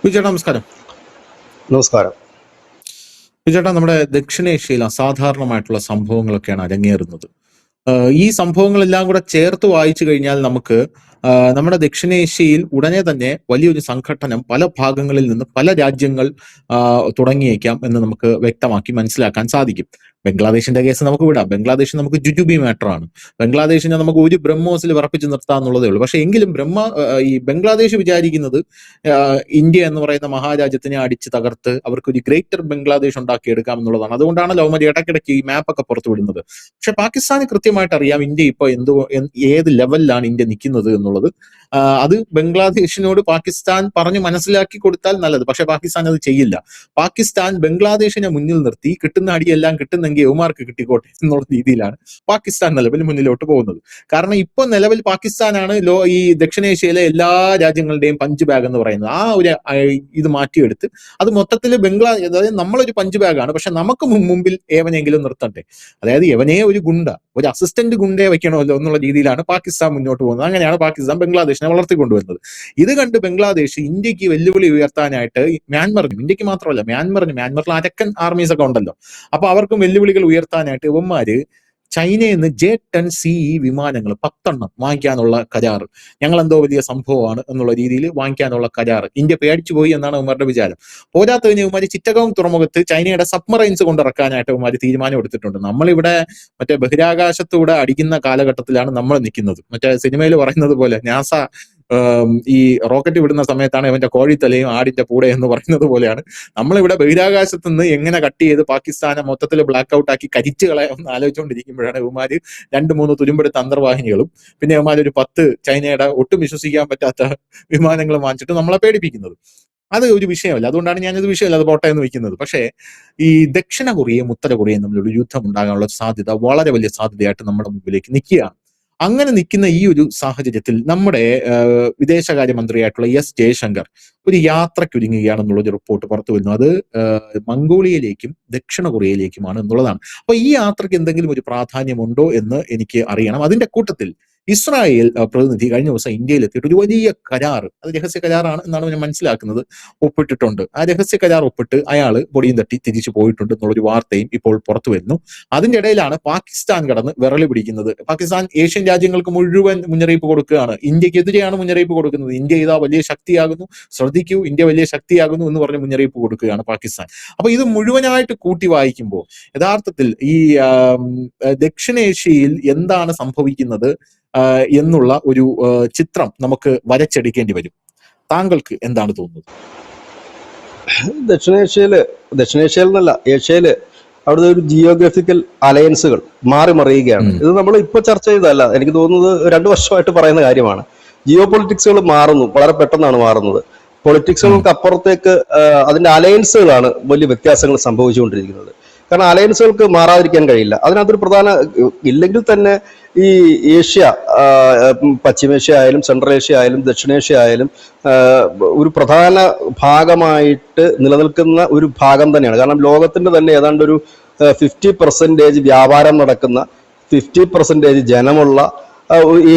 വിജയേട്ടാ നമസ്കാരം. നമസ്കാരം. വിജയേട്ടാ, നമ്മുടെ ദക്ഷിണേഷ്യയിൽ അസാധാരണമായിട്ടുള്ള സംഭവങ്ങളൊക്കെയാണ് അരങ്ങേറുന്നത്. ഈ സംഭവങ്ങളെല്ലാം കൂടെ ചേർത്ത് വായിച്ചു കഴിഞ്ഞാൽ നമുക്ക് നമ്മുടെ ദക്ഷിണേഷ്യയിൽ ഉടനെ തന്നെ വലിയൊരു സംഘട്ടനം പല ഭാഗങ്ങളിൽ നിന്ന് പല രാജ്യങ്ങൾ തുടങ്ങിയേക്കാം എന്ന് നമുക്ക് വ്യക്തമാക്കി മനസ്സിലാക്കാൻ സാധിക്കും. ബംഗ്ലാദേശിന്റെ കേസ് നമുക്ക് വിടാം. ബംഗ്ലാദേശ് നമുക്ക് ജുജുബി മാറ്റർ ആണ്. ബംഗ്ലാദേശിനെ നമുക്ക് ഒരു ബ്രഹ്മോസിൽ വിറപ്പിച്ച് നിർത്താന്നുള്ളതേ ഉള്ളൂ. പക്ഷെ എങ്കിലും ഈ ബംഗ്ലാദേശ് വിചാരിക്കുന്നത് ഇന്ത്യ എന്ന് പറയുന്ന മഹാരാജ്യത്തിനെ അടിച്ച് തകർത്ത് അവർക്ക് ഒരു ഗ്രേറ്റർ ബംഗ്ലാദേശ് ഉണ്ടാക്കിയെടുക്കാം എന്നുള്ളതാണ്. അതുകൊണ്ടാണല്ലോ അവർ ഇടയ്ക്കിടയ്ക്ക് ഈ മാപ്പൊക്കെ പുറത്തു വിടുന്നത്. പക്ഷെ പാകിസ്ഥാന് കൃത്യമായിട്ട് അറിയാം ഇന്ത്യ ഇപ്പോൾ ഏത് ലെവലിലാണ് ഇന്ത്യ നിൽക്കുന്നത് എന്നുള്ളത്. അത് ബംഗ്ലാദേശിനോട് പാകിസ്ഥാൻ പറഞ്ഞു മനസ്സിലാക്കി കൊടുത്താൽ നല്ലത്. പക്ഷെ പാകിസ്ഥാൻ അത് ചെയ്യില്ല. പാകിസ്ഥാൻ ബംഗ്ലാദേശിനെ മുന്നിൽ നിർത്തി കിട്ടുന്ന അടിയെല്ലാം കിട്ടുന്നെങ്കിൽ യൗമാർക്ക് കിട്ടിക്കോട്ടെ എന്നുള്ള രീതിയിലാണ് പാകിസ്ഥാൻ നിലവിൽ മുന്നിലോട്ട് പോകുന്നത്. കാരണം ഇപ്പൊ നിലവിൽ പാകിസ്ഥാനാണ് ഈ ദക്ഷിണേഷ്യയിലെ എല്ലാ രാജ്യങ്ങളുടെയും പഞ്ച് ബാഗ് എന്ന് പറയുന്നത്. ആ ഒരു ഇത് മാറ്റിയെടുത്ത് അത് മൊത്തത്തിൽ അതായത് നമ്മളൊരു പഞ്ച് ബാഗാണ്, പക്ഷെ നമുക്ക് മുമ്പിൽ ഏവനെങ്കിലും നിർത്തട്ടെ, അതായത് എവനെ ഒരു അസിസ്റ്റന്റ് ഗുണ്ടയെ വെക്കണമല്ലോ എന്നുള്ള രീതിയിലാണ് പാകിസ്ഥാൻ മുന്നോട്ട് പോകുന്നത്. അങ്ങനെയാണ് പാകിസ്ഥാൻ ബംഗ്ലാദേശിനെ വളർത്തിക്കൊണ്ടുവരുന്നത്. ഇത് കണ്ട് ബംഗ്ലാദേശ് ഇന്ത്യക്ക് വെല്ലുവിളി ഉയർത്താനായിട്ട് ഇന്ത്യക്ക് മാത്രമല്ല മ്യാൻമറിൽ അരക്കൻ ആർമീസ് ഒക്കെ ഉണ്ടല്ലോ. അപ്പൊ അവർക്കും വെല്ലുവിളികൾ ഉയർത്താനായിട്ട് ഇവന്മാര് ചൈനയിൽ നിന്ന് J-10C വിമാനങ്ങൾ 10 വാങ്ങിക്കാനുള്ള കരാറ്, ഞങ്ങൾ എന്തോ വലിയ സംഭവമാണ് എന്നുള്ള രീതിയിൽ വാങ്ങിക്കാനുള്ള കരാറ് ഇന്ത്യ പേടിച്ചു പോയി എന്നാണ് ഇവന്മാരുടെ വിചാരം. പോരാത്തതിന് ഇവന്മാര് ചിറ്റഗോങ് തുറമുഖത്ത് ചൈനയുടെ സബ്മറൈൻസ് കൊണ്ടിറക്കാനായിട്ട് ഇവന്മാര് തീരുമാനം എടുത്തിട്ടുണ്ട്. നമ്മളിവിടെ മറ്റേ ബഹിരാകാശത്തൂടെ അടിക്കുന്ന കാലഘട്ടത്തിലാണ് നമ്മൾ നിൽക്കുന്നത്. മറ്റേ സിനിമയിൽ പറയുന്നത് പോലെ നാസ ഈ റോക്കറ്റ് വിടുന്ന സമയത്താണ് ഇവന്റെ കോഴിത്തലയും ആടിന്റെ പൂടെ എന്ന് പറയുന്നത് പോലെയാണ് നമ്മളിവിടെ ബഹിരാകാശത്ത് നിന്ന് എങ്ങനെ കട്ട് ചെയ്ത് പാകിസ്ഥാനെ മൊത്തത്തിൽ ബ്ലാക്ക് ഔട്ട് ആക്കി കരിച്ചു കളയാമെന്ന് ആലോചിച്ചുകൊണ്ടിരിക്കുമ്പോഴാണ് ഇവന്മാര് 2-3 തുരുമ്പെടുത്ത അന്തർവാഹിനികളും പിന്നെ ഇവന്മാർ ഒരു 10 ചൈനയുടെ ഒട്ടും വിശ്വസിക്കാൻ പറ്റാത്ത വിമാനങ്ങളും വാങ്ങിച്ചിട്ട് നമ്മളെ പേടിപ്പിക്കുന്നത്. അത് ഒരു വിഷയമല്ല. അതുകൊണ്ടാണ് ഞാനത് വിഷയമല്ല, അത് പോട്ടെ എന്ന് വെക്കുന്നത്. പക്ഷേ ഈ ദക്ഷിണ കൊറിയയും ഉത്തര കൊറിയയും തമ്മിലൊരു യുദ്ധം ഉണ്ടാകാനുള്ള സാധ്യത വളരെ വലിയ സാധ്യതയായിട്ട് നമ്മുടെ മുമ്പിലേക്ക് നിൽക്കുകയാണ്. അങ്ങനെ നിൽക്കുന്ന ഈ ഒരു സാഹചര്യത്തിൽ നമ്മുടെ വിദേശകാര്യമന്ത്രിയായിട്ടുള്ള S ജയശങ്കർ ഒരു യാത്രയ്ക്കൊരുങ്ങുകയാണെന്നുള്ളൊരു റിപ്പോർട്ട് പുറത്തു വരുന്നു. അത് മംഗോളിയയിലേക്കും ദക്ഷിണ കൊറിയയിലേക്കുമാണ് എന്നുള്ളതാണ്. അപ്പൊ ഈ യാത്രയ്ക്ക് എന്തെങ്കിലും ഒരു പ്രാധാന്യമുണ്ടോ എന്ന് എനിക്ക് അറിയണം. അതിന്റെ കൂട്ടത്തിൽ ഇസ്രായേൽ പ്രതിനിധി കഴിഞ്ഞ ദിവസം ഇന്ത്യയിൽ എത്തിയിട്ട് ഒരു വലിയ കരാർ, അത് രഹസ്യ കരാറാണ് എന്നാണ് ഞാൻ മനസ്സിലാക്കുന്നത്, ഒപ്പിട്ടിട്ടുണ്ട്. ആ രഹസ്യ കരാർ ഒപ്പിട്ട് അയാൾ പൊടിയും തട്ടി തിരിച്ചു പോയിട്ടുണ്ട് എന്നുള്ളൊരു വാർത്തയും ഇപ്പോൾ പുറത്തു വരുന്നു. അതിന്റെ ഇടയിലാണ് പാകിസ്ഥാൻ കടന്ന് വിരളി പിടിക്കുന്നത്. പാകിസ്ഥാൻ ഏഷ്യൻ രാജ്യങ്ങൾക്ക് മുഴുവൻ മുന്നറിയിപ്പ് കൊടുക്കുകയാണ്, ഇന്ത്യക്കെതിരെയാണ് മുന്നറിയിപ്പ് കൊടുക്കുന്നത്. ഇന്ത്യ ഇതാ വലിയ ശക്തിയാകുന്നു, ശ്രദ്ധിക്കൂ, ഇന്ത്യ വലിയ ശക്തിയാകുന്നു എന്ന് പറഞ്ഞ് മുന്നറിയിപ്പ് കൊടുക്കുകയാണ് പാകിസ്ഥാൻ. അപ്പൊ ഇത് മുഴുവനായിട്ട് കൂട്ടി വായിക്കുമ്പോൾ യഥാർത്ഥത്തിൽ ഈ ദക്ഷിണേഷ്യയിൽ എന്താണ് സംഭവിക്കുന്നത് എന്നുള്ള ഒരു ചിത്രം നമുക്ക് വരച്ചെടുക്കേണ്ടി വരും. താങ്കൾക്ക് എന്താണ് തോന്നുന്നത്? ദക്ഷിണേഷ്യയിൽ എന്നല്ല, ഏഷ്യയില് അവിടുത്തെ ഒരു ജിയോഗ്രഫിക്കൽ അലയൻസുകൾ മാറി മറിയുകയാണ്. ഇത് നമ്മൾ ഇപ്പൊ ചർച്ച ചെയ്തതല്ല, എനിക്ക് തോന്നുന്നത് 2 വർഷമായിട്ട് പറയുന്ന കാര്യമാണ്. ജിയോ പൊളിറ്റിക്സുകൾ മാറുന്നു, വളരെ പെട്ടെന്നാണ് മാറുന്നത്. പൊളിറ്റിക്സുകൾക്ക് അപ്പുറത്തേക്ക് അതിന്റെ അലയൻസുകളാണ് വലിയ വ്യത്യാസങ്ങൾ സംഭവിച്ചുകൊണ്ടിരിക്കുന്നത്. കാരണം അലയൻസുകൾക്ക് മാറാതിരിക്കാൻ കഴിയില്ല. അതിനകത്തൊരു പ്രധാന, ഇല്ലെങ്കിൽ തന്നെ ഈ ഏഷ്യ, പശ്ചിമേഷ്യ ആയാലും സെൻട്രൽ ഏഷ്യ ആയാലും ദക്ഷിണേഷ്യ ആയാലും ഒരു പ്രധാന ഭാഗമായിട്ട് നിലനിൽക്കുന്ന ഒരു ഭാഗം തന്നെയാണ്. കാരണം ലോകത്തിന്റെ തന്നെ ഏതാണ്ട് ഒരു 50% വ്യാപാരം നടക്കുന്ന, 50% ജനമുള്ള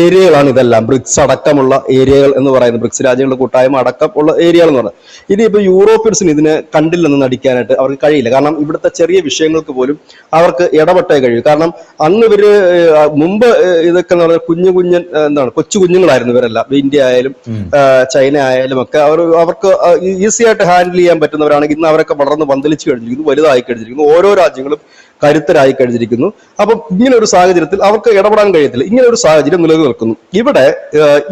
ഏരിയകളാണ് ഇതെല്ലാം. ബ്രിക്സ് അടക്കമുള്ള ഏരിയകൾ എന്ന് പറയുന്നത്, ബ്രിക്സ് രാജ്യങ്ങളുടെ കൂട്ടായ്മ അടക്കമുള്ള ഏരിയകൾ എന്ന് പറയുന്നത്. ഇനിയിപ്പോൾ യൂറോപ്യൻസിന് ഇതിനെ കണ്ടില്ലെന്ന് നടിക്കാനായിട്ട് അവർക്ക് കഴിയില്ല. കാരണം ഇവിടുത്തെ ചെറിയ വിഷയങ്ങൾക്ക് പോലും അവർക്ക് ഇടപെട്ടേ കഴിയും. കാരണം അന്ന് ഇവര് മുമ്പ് ഇതൊക്കെ എന്ന് പറഞ്ഞാൽ കൊച്ചു കുഞ്ഞുങ്ങളായിരുന്നു ഇവരെല്ലാം. ഇന്ത്യ ആയാലും ചൈന ആയാലും ഒക്കെ അവർക്ക് ഈസി ആയിട്ട് ഹാൻഡിൽ ചെയ്യാൻ പറ്റുന്നവരാണെങ്കിൽ ഇന്ന് അവരൊക്കെ വളർന്ന് പന്തലിച്ചു കഴിഞ്ഞിരിക്കുന്നു, വലുതായി കഴിഞ്ഞിരിക്കുന്നു, ഓരോ രാജ്യങ്ങളും കരുത്തരായി കഴിഞ്ഞിരിക്കുന്നു. അപ്പം ഇങ്ങനെ ഒരു സാഹചര്യത്തിൽ അവർക്ക് ഇടപെടാൻ കഴിയത്തില്ല. ഇങ്ങനെ ഒരു സാഹചര്യം നിലനിൽക്കുന്നു.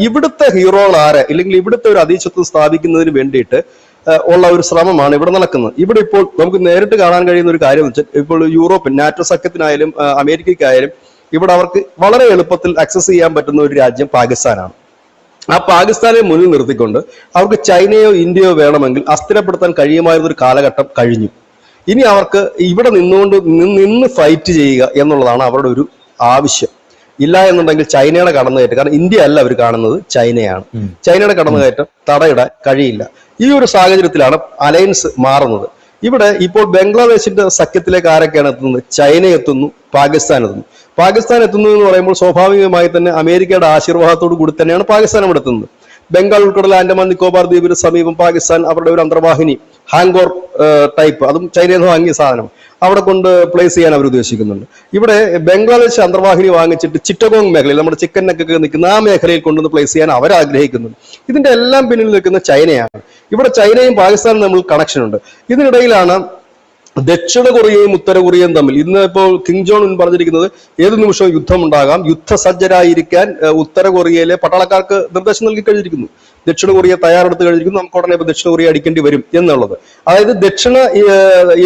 ഇവിടുത്തെ ഹീറോകൾ ആരെ, ഇല്ലെങ്കിൽ ഇവിടുത്തെ ഒരു അതീശത്വം സ്ഥാപിക്കുന്നതിന് വേണ്ടിയിട്ട് ഉള്ള ഒരു ശ്രമമാണ് ഇവിടെ നടക്കുന്നത്. ഇവിടെ ഇപ്പോൾ നമുക്ക് നേരിട്ട് കാണാൻ കഴിയുന്ന ഒരു കാര്യം വെച്ചാൽ, ഇപ്പോൾ യൂറോപ്യൻ നാറ്റോ സഖ്യത്തിനായാലും അമേരിക്കയ്ക്കായാലും ഇവിടെ അവർക്ക് വളരെ എളുപ്പത്തിൽ ആക്സസ് ചെയ്യാൻ പറ്റുന്ന ഒരു രാജ്യം പാകിസ്ഥാനാണ്. ആ പാകിസ്ഥാനെ മുന്നിൽ നിർത്തിക്കൊണ്ട് അവർക്ക് ചൈനയോ ഇന്ത്യയോ വേണമെങ്കിൽ അസ്ഥിരപ്പെടുത്താൻ കഴിയുമായിരുന്ന ഒരു കാലഘട്ടം കഴിഞ്ഞു. ഇനി അവർക്ക് ഇവിടെ നിന്ന് ഫൈറ്റ് ചെയ്യുക എന്നുള്ളതാണ് അവരുടെ ഒരു ആവശ്യം. ഇല്ല എന്നുണ്ടെങ്കിൽ ചൈനയുടെ കടന്നുകയറ്റം, കാരണം ഇന്ത്യ അല്ല അവർ കാണുന്നത്, ചൈനയാണ്. ചൈനയുടെ കടന്നുകയറ്റം തടയിടാൻ കഴിയില്ല. ഈ ഒരു സാഹചര്യത്തിലാണ് അലയൻസ് മാറുന്നത്. ഇവിടെ ഇപ്പോൾ ബംഗ്ലാദേശിന്റെ സഖ്യത്തിലേക്ക് ആരൊക്കെയാണ് എത്തുന്നത്? ചൈന എത്തുന്നു, പാകിസ്ഥാൻ എത്തുന്നു. പാകിസ്ഥാൻ എത്തുന്നു എന്ന് പറയുമ്പോൾ സ്വാഭാവികമായി തന്നെ അമേരിക്കയുടെ ആശീർവാദത്തോടു കൂടി തന്നെയാണ് പാകിസ്ഥാൻ ഇവിടെ എത്തുന്നത്. ബംഗാൾ ഉൾക്കടൽ, ആൻഡമാൻ നിക്കോബാർ ദ്വീപിന് സമീപം പാകിസ്ഥാൻ അവരുടെ ഒരു അന്തർവാഹിനി ഹാങ്കോർ ടൈപ്പ്, അതും ചൈനയിൽ നിന്ന് വാങ്ങിയ സാധനം, അവിടെ കൊണ്ട് പ്ലേസ് ചെയ്യാൻ അവർ ഉദ്ദേശിക്കുന്നുണ്ട്. ഇവിടെ ബംഗ്ലാദേശ് അന്തർവാഹിനി വാങ്ങിച്ചിട്ട് ചിറ്റഗോങ് മേഖലയിൽ, നമ്മുടെ ചിക്കൻ നെക്കൊക്കെ നിൽക്കുന്ന ആ മേഖലയിൽ കൊണ്ടുവന്ന് പ്ലേസ് ചെയ്യാൻ അവർ ആഗ്രഹിക്കുന്നുണ്ട്. ഇതിന്റെ എല്ലാം പിന്നിൽ നിൽക്കുന്ന ചൈനയാണ്. ഇവിടെ ചൈനയും പാകിസ്ഥാനും തമ്മിൽ കണക്ഷൻ ഉണ്ട്. ഇതിനിടയിലാണ് ദക്ഷിണ കൊറിയയും ഉത്തര കൊറിയയും തമ്മിൽ ഇന്ന് ഇപ്പോൾ കിം ജോങ് ഉൻ പറഞ്ഞിരിക്കുന്നത് ഏത് നിമിഷവും യുദ്ധമുണ്ടാകാം, യുദ്ധസജ്ജരായിരിക്കാൻ ഉത്തര കൊറിയയിലെ പട്ടാളക്കാർക്ക് നിർദ്ദേശം നൽകി കഴിഞ്ഞിരിക്കുന്നു. ദക്ഷിണ കൊറിയ തയ്യാറെടുത്ത് കഴിഞ്ഞിരിക്കുന്നു, നമുക്ക് ഉടനെ ഇപ്പോൾ ദക്ഷിണ കൊറിയ അടിക്കേണ്ടി വരും എന്നുള്ളത്. അതായത് ദക്ഷിണ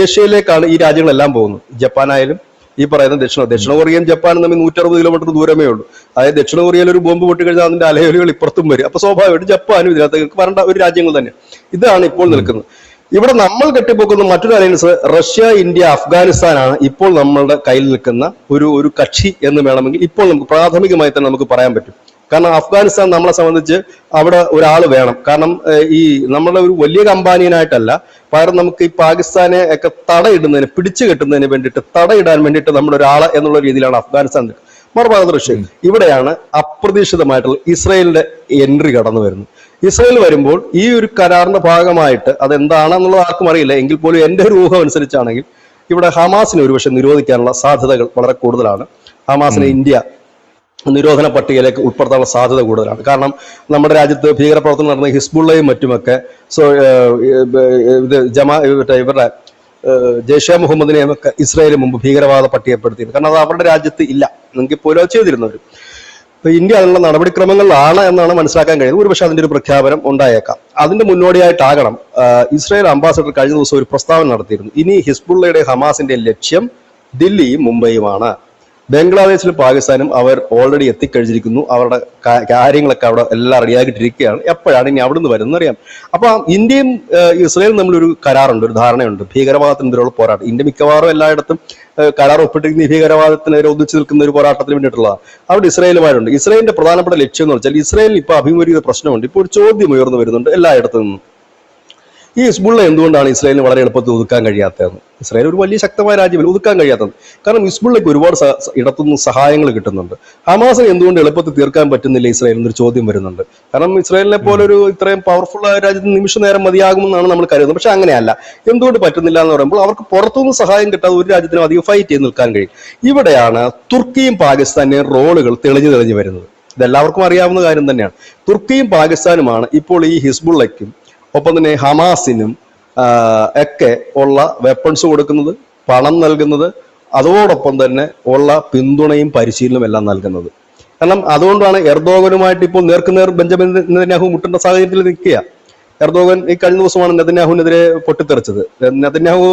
ഏഷ്യയിലേക്കാണ് ഈ രാജ്യങ്ങളെല്ലാം പോകുന്നത്. ജപ്പാനായാലും ഈ പറയുന്ന ദക്ഷിണ കൊറിയയും ജപ്പാനും തമ്മിൽ 160 കിലോമീറ്റർ ദൂരമേ ഉള്ളൂ. അതായത് ദക്ഷിണ കൊറിയയിൽ ഒരു ബോംബ് പൊട്ടിക്കഴിഞ്ഞാൽ അതിന്റെ അലയൊലികൾ ഇപ്പുറത്തും വരും. അപ്പൊ സ്വാഭാവികമായിട്ടും ജപ്പാനും ഇതിനകത്ത് വരേണ്ട ഒരു രാജ്യങ്ങൾ തന്നെ. ഇതാണ് ഇപ്പോൾ നിൽക്കുന്നത്. ഇവിടെ നമ്മൾ കെട്ടിപ്പോക്കുന്ന മറ്റൊരു അലയൻസ് റഷ്യ, ഇന്ത്യ, അഫ്ഗാനിസ്ഥാനാണ് ഇപ്പോൾ നമ്മളുടെ കയ്യിൽ നിൽക്കുന്ന ഒരു കക്ഷി എന്ന് വേണമെങ്കിൽ ഇപ്പോൾ നമുക്ക് പ്രാഥമികമായി തന്നെ നമുക്ക് പറയാൻ പറ്റും. കാരണം അഫ്ഗാനിസ്ഥാൻ നമ്മളെ സംബന്ധിച്ച് അവിടെ ഒരാൾ വേണം. കാരണം ഈ നമ്മുടെ ഒരു വലിയ കമ്പാനിയനായിട്ടല്ല, പകരം നമുക്ക് ഈ പാകിസ്ഥാനെ ഒക്കെ തടയിടുന്നതിന്, പിടിച്ചു കെട്ടുന്നതിന് വേണ്ടിയിട്ട്, തടയിടാൻ വേണ്ടിയിട്ട് നമ്മുടെ ഒരാള് എന്നുള്ള രീതിയിലാണ് അഫ്ഗാനിസ്ഥാൻ. മറുഭാഗത്ത് റഷ്യ. ഇവിടെയാണ് അപ്രതീക്ഷിതമായിട്ടുള്ള ഇസ്രയേലിന്റെ എൻട്രി കടന്നു വരുന്നത്. ഇസ്രയേൽ വരുമ്പോൾ ഈ ഒരു കരാറിന്റെ ഭാഗമായിട്ട് അതെന്താണെന്നുള്ളത് ആർക്കും അറിയില്ല. എങ്കിൽ പോലും എന്റെ ഒരു ഊഹം അനുസരിച്ചാണെങ്കിൽ ഇവിടെ ഹമാസിനെ ഒരുപക്ഷെ നിരോധിക്കാനുള്ള സാധ്യതകൾ വളരെ കൂടുതലാണ്. ഹമാസിനെ ഇന്ത്യ നിരോധന പട്ടികയിലേക്ക് ഉൾപ്പെടുത്താനുള്ള സാധ്യത കൂടുതലാണ്. കാരണം നമ്മുടെ രാജ്യത്ത് ഭീകരപ്രവർത്തനം നടന്ന ഹിസ്ബുള്ളയും മറ്റുമൊക്കെ ഇവരുടെ ജയ്ഷെ മുഹമ്മദിനെയും ഒക്കെ ഇസ്രായേലിന് മുമ്പ് ഭീകരവാദ പട്ടികപ്പെടുത്തിയിരുന്നു. കാരണം അത് അവരുടെ രാജ്യത്ത് ഇല്ല, എങ്കിൽ പോലും അത് ചെയ്തിരുന്നവർ. അപ്പൊ ഇന്ത്യ അതിനുള്ള നടപടിക്രമങ്ങളിലാണ് എന്നാണ് മനസ്സിലാക്കാൻ കഴിയുന്നത്. ഒരുപക്ഷെ അതിന്റെ ഒരു പ്രഖ്യാപനം ഉണ്ടായേക്കാം. അതിന്റെ മുന്നോടിയായിട്ടാകണം ഇസ്രായേൽ അംബാസഡർ കഴിഞ്ഞ ദിവസം ഒരു പ്രസ്താവന നടത്തിയിരുന്നു. ഇനി ഹിസ്ബുള്ളയുടെ ഹമാസിന്റെ ലക്ഷ്യം ദില്ലിയും മുംബൈയുമാണ്. ബംഗ്ലാദേശിലും പാകിസ്ഥാനും അവർ ഓൾറെഡി എത്തിക്കഴിഞ്ഞിരിക്കുന്നു. അവരുടെ കാര്യങ്ങളൊക്കെ അവിടെ എല്ലാം റെഡിയാക്കിയിട്ടിരിക്കുകയാണ്. എപ്പോഴാണ് ഇനി അവിടുന്ന് വരുന്നത് അറിയാം. അപ്പൊ ഇന്ത്യയും ഇസ്രായേലും തമ്മിലൊരു കരാറുണ്ട്, ഒരു ധാരണയുണ്ട്, ഭീകരവാദത്തിനെതിരെയുള്ള പോരാട്ടം. ഇന്ത്യ മിക്കവാറും എല്ലായിടത്തും കരാർ ഒപ്പിട്ടിരിക്കുന്ന ഈ ഭീകരവാദത്തിനെതിരെ ഒന്നിച്ചു നിൽക്കുന്ന ഒരു പോരാട്ടത്തിന് വേണ്ടിയിട്ടുള്ളതാണ്. അവിടെ ഇസ്രായേലുമാരുണ്ട്. ഇസ്രായേലിന്റെ പ്രധാനപ്പെട്ട ലക്ഷ്യം എന്ന് വെച്ചാൽ ഇസ്രായേലിൽ ഇപ്പൊ അഭിമുഖീകരിക്കുന്ന പ്രശ്നമുണ്ട്. ഇപ്പോൾ ഒരു ചോദ്യം ഉയർന്നു വരുന്നുണ്ട് എല്ലായിടത്തു നിന്നും. ഈ ഹിസ്ബുള്ള എന്തുകൊണ്ടാണ് ഇസ്രായേലിന് വളരെ എളുപ്പത്തിൽ ഒതുക്കാൻ കഴിയാത്തതെന്ന്. ഇസ്രായേൽ ഒരു വലിയ ശക്തമായ രാജ്യമല്ല, ഒതുക്കാൻ കഴിയാത്തത്. കാരണം ഹിസ്ബുള്ളയ്ക്ക് ഒരുപാട് ഇടത്തുനിന്ന് സഹായങ്ങൾ കിട്ടുന്നുണ്ട്. ഹമാസിനെ എന്തുകൊണ്ട് എളുപ്പത്തിൽ തീർക്കാൻ പറ്റുന്നില്ല ഇസ്രായേൽ എന്നൊരു ചോദ്യം വരുന്നുണ്ട്. കാരണം ഇസ്രായേലിനെ പോലെ ഒരു ഇത്രയും പവർഫുൾ ആയ രാജ്യത്തിന് നിമിഷ നേരം മതിയാകുമെന്നാണ് നമ്മൾ കരുതുന്നത്. പക്ഷെ അങ്ങനെയല്ല. എന്തുകൊണ്ട് പറ്റുന്നില്ല എന്ന് പറയുമ്പോൾ അവർക്ക് പുറത്തുനിന്ന് സഹായം കിട്ടാതെ ഒരു രാജ്യത്തിനും അധികം ഫൈറ്റ് ചെയ്ത് നിൽക്കാൻ കഴിയും. ഇവിടെയാണ് തുർക്കിയും പാകിസ്ഥാന്റെയും റോളുകൾ തെളിഞ്ഞു വരുന്നത്. ഇതെല്ലാവർക്കും അറിയാവുന്ന കാര്യം തന്നെയാണ്. തുർക്കിയും പാകിസ്ഥാനുമാണ് ഇപ്പോൾ ഈ ഹിസ്ബുള്ളയ്ക്കും ഒപ്പം തന്നെ ഹമാസിനും ഒക്കെ ഉള്ള വെപ്പൺസ് കൊടുക്കുന്നത്, പണം നൽകുന്നത്, അതോടൊപ്പം തന്നെ ഉള്ള പിന്തുണയും പരിശീലനവും എല്ലാം നൽകുന്നത്. കാരണം അതുകൊണ്ടാണ് എർദോഗനുമായിട്ട് ഇപ്പോൾ നേർക്കുനേർ ബെഞ്ചമിൻ നെതന്യാഹു മുട്ടേണ്ട സാഹചര്യത്തിൽ നിൽക്കുക. എർദോഗൻ ഈ കഴിഞ്ഞ ദിവസമാണ് നെതന്യാഹുവിനെതിരെ പൊട്ടിത്തെറിച്ചത്. നെതന്യാഹു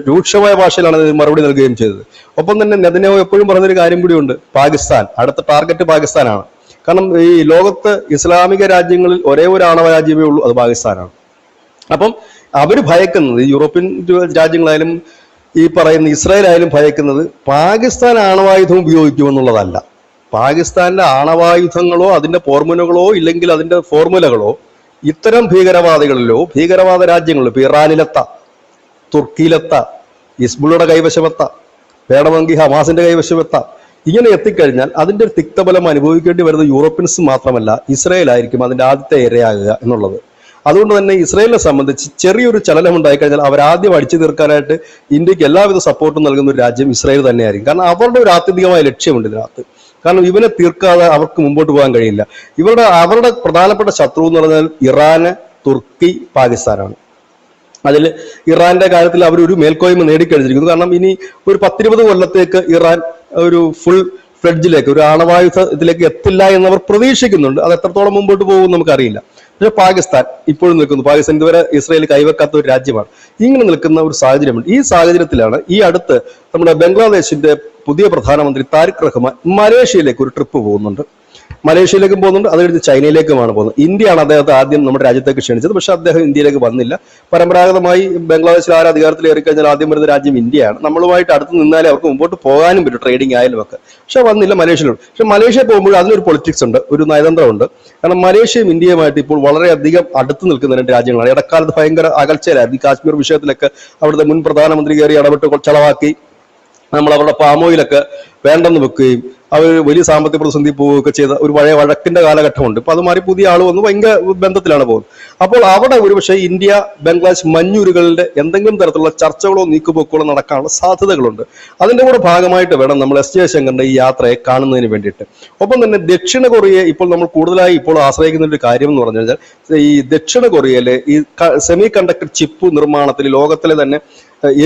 രൂക്ഷമായ ഭാഷയിലാണ് മറുപടി നൽകുകയും ചെയ്തത്. ഒപ്പം തന്നെ നെതന്യാഹു എപ്പോഴും പറഞ്ഞൊരു കാര്യം കൂടിയുണ്ട്, പാകിസ്ഥാൻ അടുത്ത ടാർഗറ്റ് പാകിസ്ഥാനാണ്. കാരണം ഈ ലോകത്ത് ഇസ്ലാമിക രാജ്യങ്ങളിൽ ഒരേ ഒരു ആണവ രാജ്യമേ ഉള്ളൂ, അത് പാകിസ്ഥാനാണ്. അപ്പം അവർ ഭയക്കുന്നത്, യൂറോപ്യൻ രാജ്യങ്ങളായാലും ഈ പറയുന്ന ഇസ്രായേൽ ആയാലും ഭയക്കുന്നത് പാകിസ്ഥാൻ ആണവായുധം ഉപയോഗിക്കുമെന്നുള്ളതല്ല. പാകിസ്ഥാനിലെ ആണവായുധങ്ങളോ അതിന്റെ ഫോർമുലകളോ ഇല്ലെങ്കിൽ അതിന്റെ ഫോർമുലകളോ ഇത്തരം ഭീകരവാദികളിലോ ഭീകരവാദ രാജ്യങ്ങളിലോ ഇപ്പൊ ഇറാനിലെത്താം, തുർക്കിയിലെത്താം, ഹിസ്ബുള്ളയുടെ കൈവശമെത്താം, വേണമെങ്കിൽ ഹമാസിന്റെ കൈവശമെത്താം. ഇങ്ങനെ എത്തിക്കഴിഞ്ഞാൽ അതിന്റെ ഒരു തിക്തഫലം അനുഭവിക്കേണ്ടി വരുന്ന യൂറോപ്യൻസ് മാത്രമല്ല, ഇസ്രായേൽ ആയിരിക്കും അതിന്റെ ആദ്യത്തെ ഇരയാകുക എന്നുള്ളത്. അതുകൊണ്ട് തന്നെ ഇസ്രായേലിനെ സംബന്ധിച്ച് ചെറിയൊരു ചലനം ഉണ്ടായിക്കഴിഞ്ഞാൽ അവരാദ്യം അടിച്ചു തീർക്കാനായിട്ട് ഇന്ത്യക്ക് എല്ലാവിധ സപ്പോർട്ടും നൽകുന്ന ഒരു രാജ്യം ഇസ്രായേൽ തന്നെയായിരിക്കും. കാരണം അവരുടെ ഒരു ആത്യന്തികമായ ലക്ഷ്യമുണ്ട് ഇതിനകത്ത്. കാരണം ഇവനെ തീർക്കാതെ അവർക്ക് മുമ്പോട്ട് പോകാൻ കഴിയില്ല. അവരുടെ പ്രധാനപ്പെട്ട ശത്രു എന്ന് പറഞ്ഞാൽ ഇറാന്, തുർക്കി, പാകിസ്ഥാനാണ്. അതിൽ ഇറാന്റെ കാര്യത്തിൽ അവരൊരു മേൽക്കോയ്മ നേടിക്കഴിഞ്ഞിരിക്കുന്നു. കാരണം ഇനി ഒരു 10-20 കൊല്ലത്തേക്ക് ഇറാൻ ഒരു ഫുൾ ഫ്ലെഡ്ജിലേക്ക്, ഒരു ആണവായുധത്തിലേക്ക് എത്തില്ല എന്നവർ പ്രതീക്ഷിക്കുന്നുണ്ട്. അത് എത്രത്തോളം മുമ്പോട്ട് പോകും നമുക്കറിയില്ല. പക്ഷെ പാകിസ്ഥാൻ ഇപ്പോഴും നിൽക്കുന്നു. പാകിസ്ഥാൻ ഇതുവരെ ഇസ്രായേൽ കൈവെക്കാത്ത ഒരു രാജ്യമാണ്. ഇങ്ങനെ നിൽക്കുന്ന ഒരു സാഹചര്യമുണ്ട്. ഈ സാഹചര്യത്തിലാണ് ഈ അടുത്ത് നമ്മുടെ ബംഗ്ലാദേശിന്റെ പുതിയ പ്രധാനമന്ത്രി താരിഖ് റഹ്മാൻ മലേഷ്യയിലേക്ക് ഒരു ട്രിപ്പ് പോകുന്നുണ്ട്. മലേഷ്യയിലേക്കും പോകുന്നുണ്ട്, അത് കഴിഞ്ഞ് ചൈനയിലേക്കുമാണ് പോകുന്നത്. ഇന്ത്യയാണ് അദ്ദേഹത്തെ ആദ്യം നമ്മുടെ രാജ്യത്തേക്ക് ക്ഷണിച്ചത്. പക്ഷെ അദ്ദേഹം ഇന്ത്യയിലേക്ക് വന്നില്ല. പരമ്പരാഗതമായി ബംഗ്ലാദേശിൽ ആരും അധികാരത്തിൽ ഏറിക്കഴിഞ്ഞാൽ ആദ്യം വരുന്ന രാജ്യം ഇന്ത്യയാണ്. നമ്മളുമായിട്ട് അടുത്ത് നിന്നാലേ അവർക്ക് മുമ്പോട്ട് പോകാനും പറ്റും, ട്രേഡിംഗ് ആയാലും ഒക്കെ. പക്ഷെ വന്നില്ല, മലേഷ്യയിലുണ്ട്. പക്ഷെ മലേഷ്യ പോകുമ്പോൾ അതിനൊരു പൊളിറ്റിക്സ് ഉണ്ട്, ഒരു നയതന്ത്രമുണ്ട്. കാരണം മലേഷ്യയും ഇന്ത്യയുമായിട്ട് ഇപ്പോൾ വളരെയധികം അടുത്ത് നിൽക്കുന്ന രണ്ട് രാജ്യങ്ങളാണ്. ഇടക്കാലത്ത് ഭയങ്കര അകൽച്ചയിലായിരുന്നു. ഈ കാശ്മീർ വിഷയത്തിലൊക്കെ അവിടുത്തെ മുൻ പ്രധാനമന്ത്രി കയറി ഇടപെട്ട് ചെലവാക്കി നമ്മൾ അവരുടെ പാമോയിലൊക്കെ വേണ്ടെന്ന് വെക്കുകയും അവർ വലിയ സാമ്പത്തിക പ്രതിസന്ധി പോവുകയൊക്കെ ചെയ്ത ഒരു പഴയ വഴക്കിന്റെ കാലഘട്ടമുണ്ട്. ഇപ്പൊ അത് മാറി പുതിയ ആൾ വന്ന് ഭയങ്കര ബന്ധത്തിലാണ് പോകുന്നത്. അപ്പോൾ അവിടെ ഒരുപക്ഷെ ഇന്ത്യ ബംഗ്ലാദേശ് മഞ്ഞുരുകളുടെ എന്തെങ്കിലും തരത്തിലുള്ള ചർച്ചകളോ നീക്കുപോക്കുകളോ നടക്കാനുള്ള സാധ്യതകളുണ്ട്. അതിന്റെ കൂടെ ഭാഗമായിട്ട് വേണം നമ്മൾ എസ് ജയശങ്കറിന്റെ ഈ യാത്രയെ കാണുന്നതിന് വേണ്ടിയിട്ട്. ഒപ്പം തന്നെ ദക്ഷിണ കൊറിയയെ ഇപ്പോൾ നമ്മൾ കൂടുതലായി ഇപ്പോൾ ആശ്രയിക്കുന്ന ഒരു കാര്യം എന്ന് പറഞ്ഞു കഴിഞ്ഞാൽ, ഈ ദക്ഷിണ കൊറിയയിലെ ഈ സെമി കണ്ടക്ടർ ചിപ്പ് നിർമ്മാണത്തിൽ ലോകത്തിലെ തന്നെ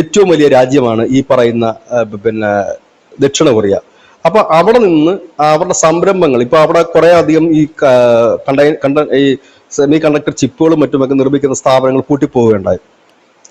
ഏറ്റവും വലിയ രാജ്യമാണ് ഈ പറയുന്ന ദക്ഷിണ കൊറിയ. അപ്പൊ അവിടെ നിന്ന് അവരുടെ സംരംഭങ്ങൾ ഇപ്പൊ അവിടെ കുറെ അധികം ഈ ഈ സെമി കണ്ടക്ടർ ചിപ്പുകളും മറ്റുമൊക്കെ നിർമ്മിക്കുന്ന സ്ഥാപനങ്ങൾ പൂട്ടിപ്പോവുകയുണ്ടായി.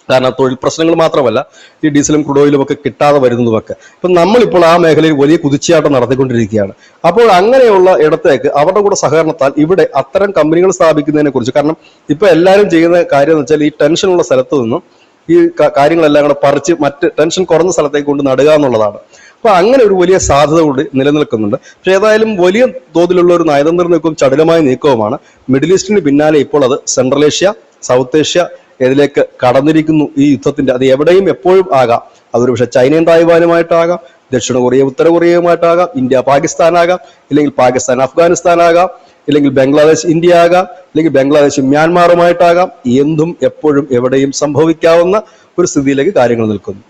കാരണം തൊഴിൽ പ്രശ്നങ്ങൾ മാത്രമല്ല, ഈ ഡീസലും ക്രൂഡ് ഓയിലും ഒക്കെ കിട്ടാതെ വരുന്നതുമൊക്കെ. ഇപ്പൊ നമ്മളിപ്പോൾ ആ മേഖലയിൽ വലിയ കുതിച്ചാട്ടം നടത്തിക്കൊണ്ടിരിക്കുകയാണ്. അപ്പോൾ അങ്ങനെയുള്ള ഇടത്തേക്ക് അവരുടെ കൂടെ സഹകരണത്താൽ ഇവിടെ അത്തരം കമ്പനികൾ സ്ഥാപിക്കുന്നതിനെ കുറിച്ച്, കാരണം ഇപ്പൊ എല്ലാവരും ചെയ്യുന്ന കാര്യം എന്ന് വെച്ചാൽ ഈ ടെൻഷനുള്ള സ്ഥലത്ത് നിന്നും ഈ കാര്യങ്ങളെല്ലാം കൂടെ പറിച്ച് മറ്റ് ടെൻഷൻ കുറഞ്ഞ സ്ഥലത്തേക്ക് കൊണ്ട് നടുക എന്നുള്ളതാണ്. അപ്പൊ അങ്ങനെ ഒരു വലിയ സാധ്യത കൂടി നിലനിൽക്കുന്നുണ്ട്. പക്ഷെ ഏതായാലും വലിയ തോതിലുള്ള ഒരു നയതന്ത്ര നീക്കവും ചടുലമായ നീക്കവുമാണ്. മിഡിൽ ഈസ്റ്റിന് പിന്നാലെ ഇപ്പോൾ അത് സെൻട്രൽ ഏഷ്യ, സൗത്ത് ഏഷ്യ ഇതിലേക്ക് കടന്നിരിക്കുന്നു ഈ യുദ്ധത്തിന്റെ. അത് എവിടെയും എപ്പോഴും ആകാം. അതൊരു പക്ഷെ ചൈനയും തായ്വാനുമായിട്ടാകാം, ദക്ഷിണ കൊറിയ ഉത്തര കൊറിയയുമായിട്ടാകാം, ഇന്ത്യ പാകിസ്ഥാൻ ആകാം, ഇല്ലെങ്കിൽ പാകിസ്ഥാൻ അഫ്ഗാനിസ്ഥാൻ ആകാം, ഇല്ലെങ്കിൽ ബംഗ്ലാദേശ് ഇന്ത്യ ആകാം, അല്ലെങ്കിൽ ബംഗ്ലാദേശ് മ്യാൻമാറുമായിട്ടാകാം. എന്തും എപ്പോഴും എവിടെയും സംഭവിക്കാവുന്ന ഒരു സ്ഥിതിയിലേക്ക് കാര്യങ്ങൾ നിൽക്കുന്നു.